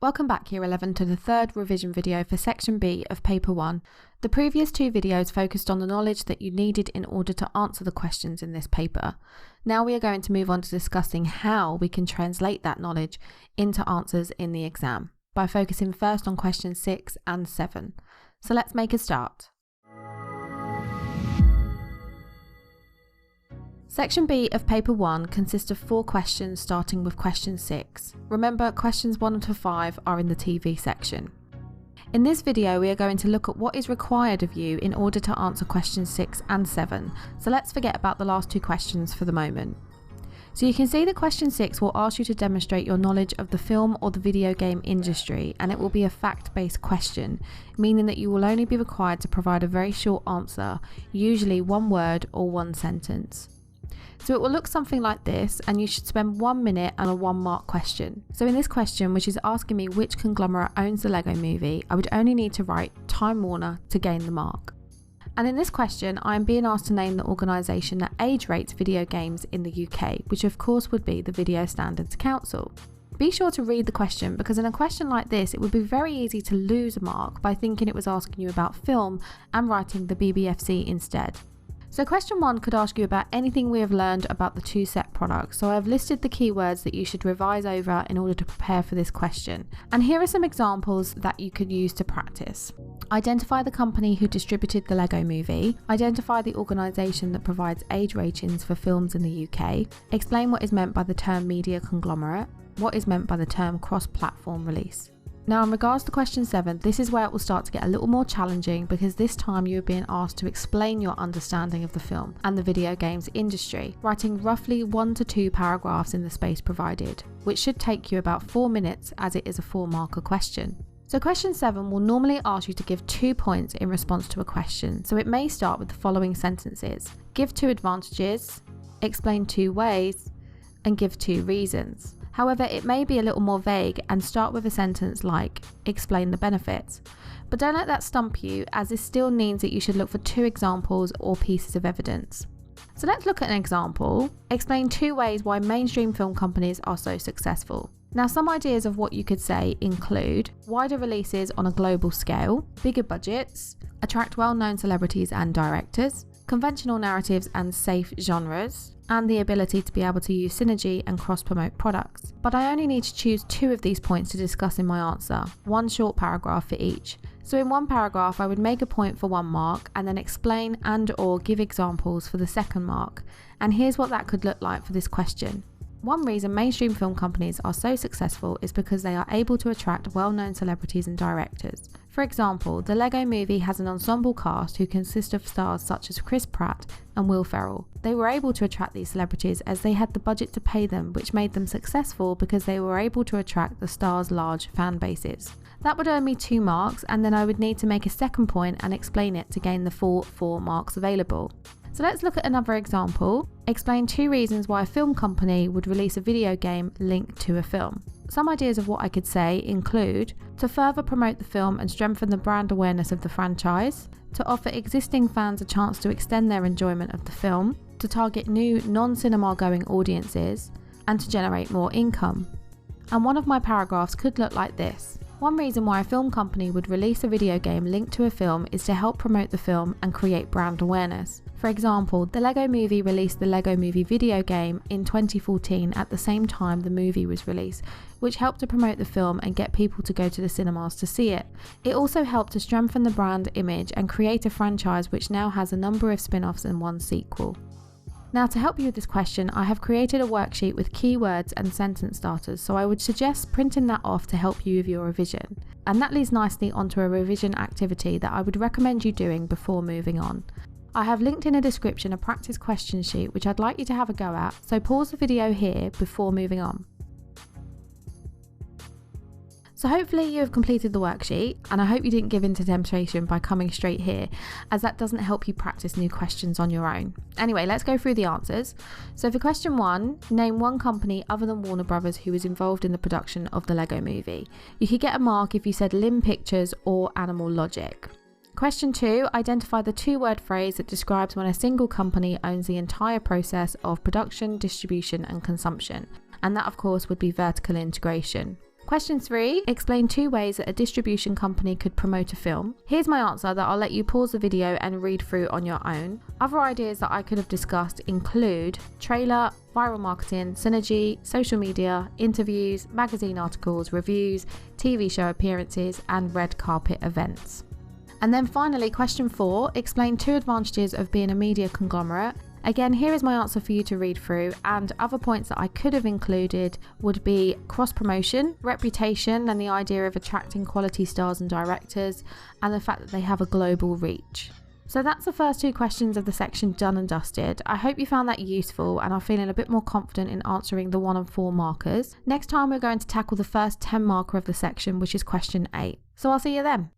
Welcome back Year 11 to the third revision video for Section B of Paper 1. The previous two videos focused on the knowledge that you needed in order to answer the questions in this paper. Now we are going to move on to discussing how we can translate that knowledge into answers in the exam, by focusing first on questions 6 and 7. So let's make a start. Section B of Paper 1 consists of 4 questions starting with question 6. Remember, questions 1 to 5 are in the TV section. In this video, we are going to look at what is required of you in order to answer questions 6 and 7, so let's forget about the last 2 questions for the moment. So you can see that question 6 will ask you to demonstrate your knowledge of the film or the video game industry, and it will be a fact-based question, meaning that you will only be required to provide a very short answer, usually one word or one sentence. So it will look something like this, and you should spend 1 minute on a 1-mark question. So in this question, which is asking me which conglomerate owns the Lego Movie, I would only need to write Time Warner to gain the mark. And in this question, I am being asked to name the organisation that age rates video games in the UK, which of course would be the Video Standards Council. Be sure to read the question, because in a question like this, it would be very easy to lose a mark by thinking it was asking you about film and writing the BBFC instead. So question 1 could ask you about anything we have learned about the two set products, so I have listed the keywords that you should revise over in order to prepare for this question. And here are some examples that you could use to practice. Identify the company who distributed the Lego Movie. Identify the organisation that provides age ratings for films in the UK. Explain what is meant by the term media conglomerate. What is meant by the term cross-platform release. Now in regards to question 7, this is where it will start to get a little more challenging, because this time you are being asked to explain your understanding of the film and the video games industry, writing roughly 1 to 2 paragraphs in the space provided, which should take you about 4 minutes as it is a 4-marker question. So question 7 will normally ask you to give 2 points in response to a question, so it may start with the following sentences: give 2 advantages, explain 2 ways, and give 2 reasons. However, it may be a little more vague and start with a sentence like, explain the benefits. But don't let that stump you, as this still means that you should look for 2 examples or pieces of evidence. So let's look at an example. Explain 2 ways why mainstream film companies are so successful. Now some ideas of what you could say include wider releases on a global scale, bigger budgets, attract well-known celebrities and directors, conventional narratives and safe genres, and the ability to be able to use synergy and cross-promote products. But I only need to choose 2 of these points to discuss in my answer, 1 short paragraph for each. So in 1 paragraph, I would make a point for 1 mark and then explain and or give examples for the 2nd mark. And here's what that could look like for this question. One reason mainstream film companies are so successful is because they are able to attract well-known celebrities and directors. For example, the Lego Movie has an ensemble cast who consist of stars such as Chris Pratt and Will Ferrell. They were able to attract these celebrities as they had the budget to pay them, which made them successful because they were able to attract the stars' large fan bases. That would earn me 2 marks, and then I would need to make a 2nd point and explain it to gain the full 4 marks available. So let's look at another example. Explain 2 reasons why a film company would release a video game linked to a film. Some ideas of what I could say include to further promote the film and strengthen the brand awareness of the franchise, to offer existing fans a chance to extend their enjoyment of the film, to target new non-cinema going audiences, and to generate more income. And one of my paragraphs could look like this. One reason why a film company would release a video game linked to a film is to help promote the film and create brand awareness. For example, the Lego Movie released the Lego Movie video game in 2014 at the same time the movie was released, which helped to promote the film and get people to go to the cinemas to see it. It also helped to strengthen the brand image and create a franchise which now has a number of spin-offs and 1 sequel. Now to help you with this question, I have created a worksheet with keywords and sentence starters, so I would suggest printing that off to help you with your revision. And that leads nicely onto a revision activity that I would recommend you doing before moving on. I have linked in a description a practice question sheet which I'd like you to have a go at, so pause the video here before moving on. So hopefully you have completed the worksheet, and I hope you didn't give in to temptation by coming straight here, as that doesn't help you practice new questions on your own. Anyway, let's go through the answers. So for question 1, name 1 company other than Warner Brothers who was involved in the production of the Lego Movie. You could get a mark if you said Lim Pictures or Animal Logic. Question 2, identify the 2-word phrase that describes when a single company owns the entire process of production, distribution and consumption. And that of course would be vertical integration. Question 3, explain 2 ways that a distribution company could promote a film. Here's my answer that I'll let you pause the video and read through on your own. Other ideas that I could have discussed include trailer, viral marketing, synergy, social media, interviews, magazine articles, reviews, TV show appearances, and red carpet events. And then finally, question 4, explain 2 advantages of being a media conglomerate. Again, here is my answer for you to read through, and other points that I could have included would be cross-promotion, reputation and the idea of attracting quality stars and directors, and the fact that they have a global reach. So that's the first 2 questions of the section done and dusted. I hope you found that useful and are feeling a bit more confident in answering the 1 and 4 markers. Next time we're going to tackle the first 10 marker of the section, which is question 8. So I'll see you then.